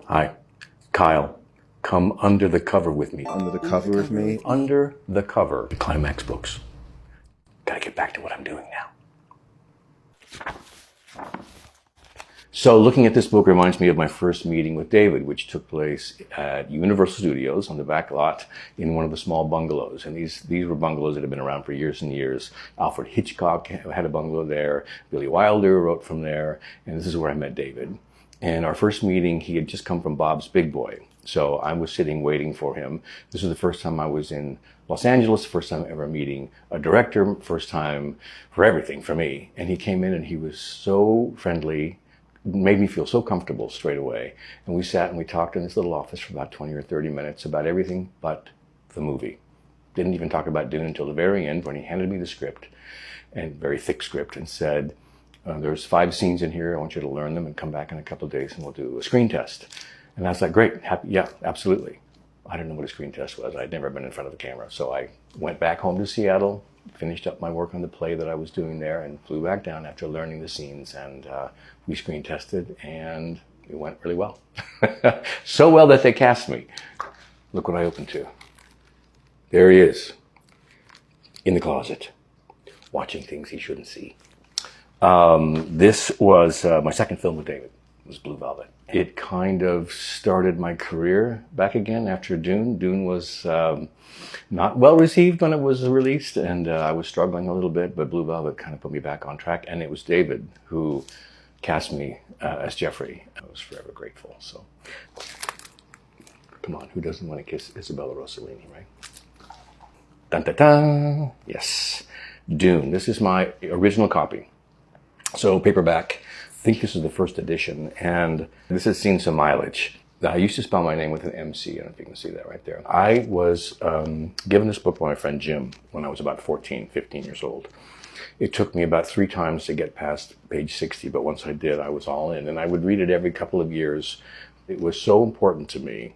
Hi, Kyle. Come under the cover with me. Under the cover with me? Under the cover. The Climax books. Gotta get back to what I'm doing now. So looking at this book reminds me of my first meeting with David, which took place at Universal Studios on the back lot in one of the small bungalows. And these were bungalows that had been around for years and years. Alfred Hitchcock had a bungalow there. Billy Wilder wrote from there. And this is where I met David. And our first meeting, he had just come from Bob's Big Boy. So I was sitting waiting for him. This was the first time I was in Los Angeles, first time ever meeting a director, first time for everything for me. And he came in and he was so friendly, made me feel so comfortable straight away. And we sat and we talked in this little office for about 20 or 30 minutes about everything but the movie. Didn't even talk about Dune until the very end when he handed me the script, and very thick script, and said, there's 5 scenes in here. I want you to learn them and come back in a couple of days and we'll do a screen test. And I was like, great, happy, yeah, absolutely. I didn't know what a screen test was. I'd never been in front of a camera. So I went back home to Seattle, finished up my work on the play that I was doing there, and flew back down after learning the scenes. And we screen tested, and it went really well. So well that they cast me. Look what I opened to. There he is, in the closet, watching things he shouldn't see. This was my second film with David. It was Blue Velvet. It kind of started my career back again after Dune. Dune was not well received when it was released, and I was struggling a little bit, but Blue Velvet kind of put me back on track, and it was David who cast me as Jeffrey. I was forever grateful. So, come on, who doesn't want to kiss Isabella Rossellini, right? Dun, dun, dun. Yes, Dune. This is my original copy. So paperback. I think this is the first edition, and this has seen some mileage. I used to spell my name with an MC. I don't know if you can see that right there. I was given this book by my friend Jim when I was about 14, 15 years old. It took me about 3 times to get past page 60, but once I did, I was all in. And I would read it every couple of years. It was so important to me.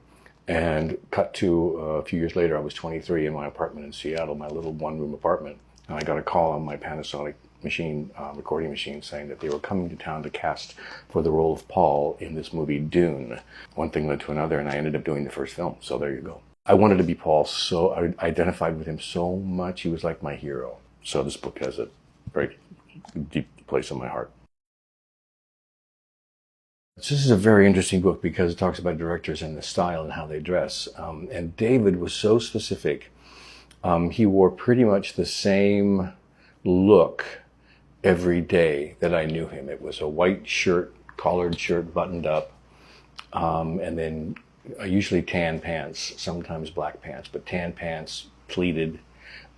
And cut to a few years later, I was 23 in my apartment in Seattle, my little one-room apartment. And I got a call on my Panasonic recording machine, saying that they were coming to town to cast for the role of Paul in this movie Dune. One thing led to another, and I ended up doing the first film. So there you go. I wanted to be Paul, so I identified with him so much. He was like my hero. So this book has a very deep place in my heart. This is a very interesting book because it talks about directors and the style and how they dress. And David was so specific. He wore pretty much the same look every day that I knew him. It was a white shirt, collared shirt, buttoned up, and then usually tan pants, sometimes black pants, but tan pants, pleated,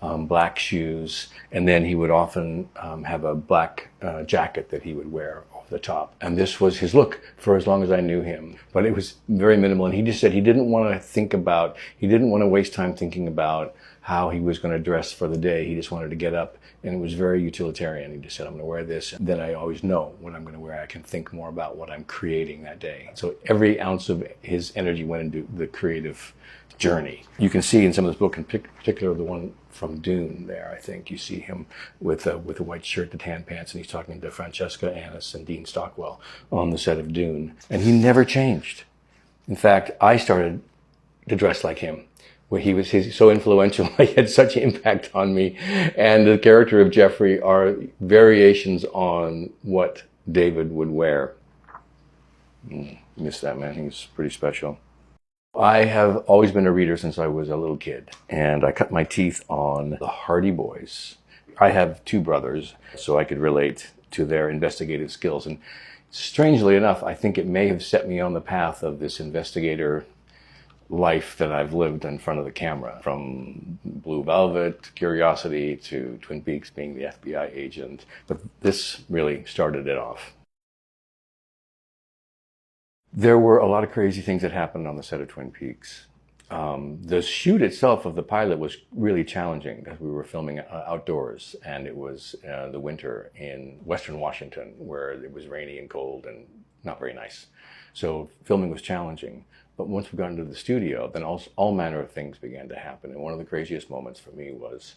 black shoes, and then he would often have a black jacket that he would wear over the top. And this was his look for as long as I knew him. But it was very minimal, and he just said he didn't want to waste time thinking about how he was going to dress for the day. He just wanted to get up, and it was very utilitarian. He just said, I'm going to wear this. And then I always know what I'm going to wear. I can think more about what I'm creating that day. So every ounce of his energy went into the creative journey. You can see in some of this book, in particular the one from Dune there, I think, you see him with a white shirt, the tan pants, and he's talking to Francesca Annis and Dean Stockwell on the set of Dune. And he never changed. In fact, I started to dress like him. Where he's so influential, he had such impact on me. And the character of Jeffrey are variations on what David would wear. Miss that man, he's pretty special. I have always been a reader since I was a little kid, and I cut my teeth on the Hardy Boys. I have 2 brothers, so I could relate to their investigative skills. And strangely enough, I think it may have set me on the path of this investigator life that I've lived in front of the camera, from Blue Velvet, Curiosity, to Twin Peaks, being the FBI agent. But this really started it off. There were a lot of crazy things that happened on the set of Twin Peaks. The shoot itself of the pilot was really challenging because we were filming outdoors, and it was the winter in Western Washington, where it was rainy and cold and not very nice. So filming was challenging. But once we got into the studio, then all manner of things began to happen. And one of the craziest moments for me was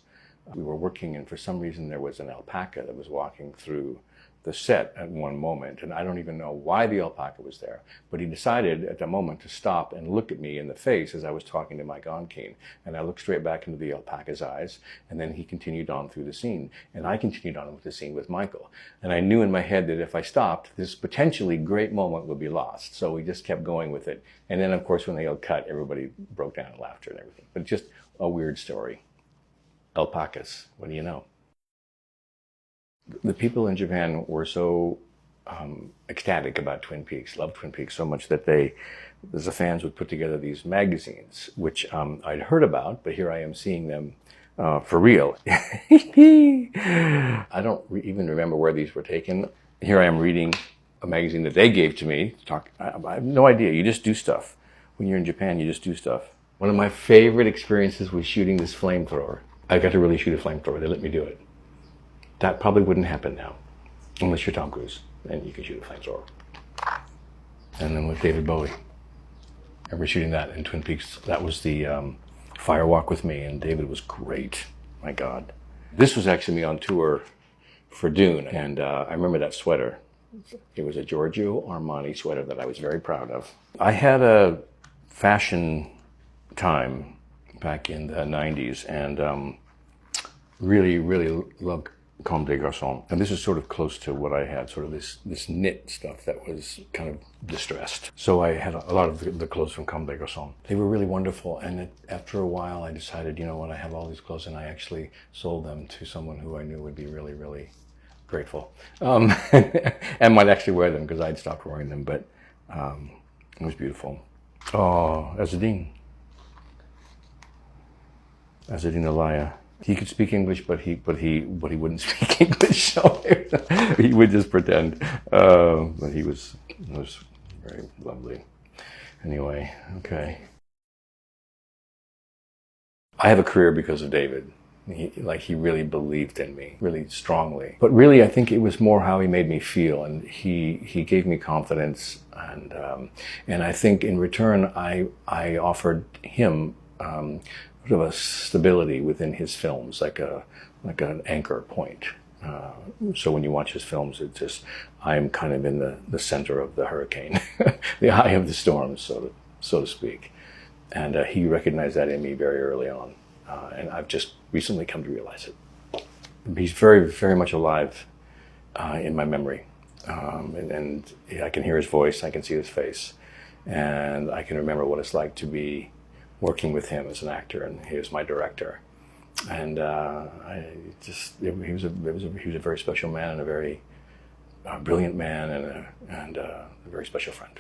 we were working, and for some reason there was an alpaca that was walking through the set at one moment, and I don't even know why the alpaca was there, but he decided at the moment to stop and look at me in the face as I was talking to Mike Onkeen, and I looked straight back into the alpaca's eyes, and then he continued on through the scene, and I continued on with the scene with Michael, and I knew in my head that if I stopped, this potentially great moment would be lost, so we just kept going with it, and then of course when they yelled cut, everybody broke down in laughter and everything, but just a weird story. Alpacas, what do you know? The people in Japan were so ecstatic about Twin Peaks, loved Twin Peaks so much that the fans would put together these magazines, which I'd heard about, but here I am seeing them for real. I don't even remember where these were taken. Here I am reading a magazine that they gave to me. I have no idea. You just do stuff. When you're in Japan, you just do stuff. One of my favorite experiences was shooting this flamethrower. I got to really shoot a flamethrower. They let me do it. That probably wouldn't happen now, unless you're Tom Cruise, then you can shoot a flamethrower. And then with David Bowie, I remember shooting that in Twin Peaks. That was the Fire Walk with Me, and David was great. My God. This was actually me on tour for Dune, and I remember that sweater. It was a Giorgio Armani sweater that I was very proud of. I had a fashion time back in the 90s, and really, really loved Comme des Garçons. And this is sort of close to what I had, sort of this knit stuff that was kind of distressed. So I had a lot of the clothes from Comme des Garçons. They were really wonderful, and after a while I decided, you know what, I have all these clothes, and I actually sold them to someone who I knew would be really, really grateful. And might actually wear them, because I'd stopped wearing them, but it was beautiful. Oh, Azzedine Alaïa. He could speak English, but he wouldn't speak English. So he would just pretend. But he was very lovely. Anyway, okay. I have a career because of David. He really believed in me, really strongly. But really, I think it was more how he made me feel, and he gave me confidence, and I think in return, I offered him sort of a stability within his films, like an anchor point. So when you watch his films, it's just, I'm kind of in the center of the hurricane, the eye of the storm, so to speak. And he recognized that in me very early on, and I've just recently come to realize it. He's very, very much alive in my memory, and I can hear his voice, I can see his face, and I can remember what it's like to be working with him as an actor, and he was my director. And he was a very special man, and a very brilliant man, and a very special friend.